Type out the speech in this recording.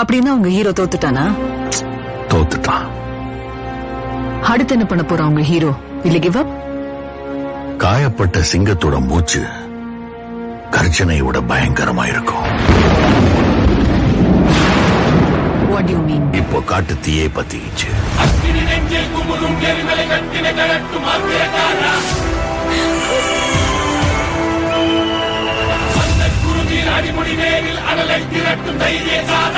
அப்படின்னா உங்க ஹீரோ தோத்துட்டானா? தோத்துட்டான். அடுத்து என்ன பண்ண போறான் உங்க ஹீரோ? இல்ல கிவ் அப்? காயப்பட்ட சிங்கத்தோட மூச்சு கர்ஜனையோட பயங்கரமா இருக்கும். What do you mean? இப்போ காட்டு தீயே பத்திச்சு. அடிமுடி நேரில் அடலை திரட்டும் தைரிய சாதா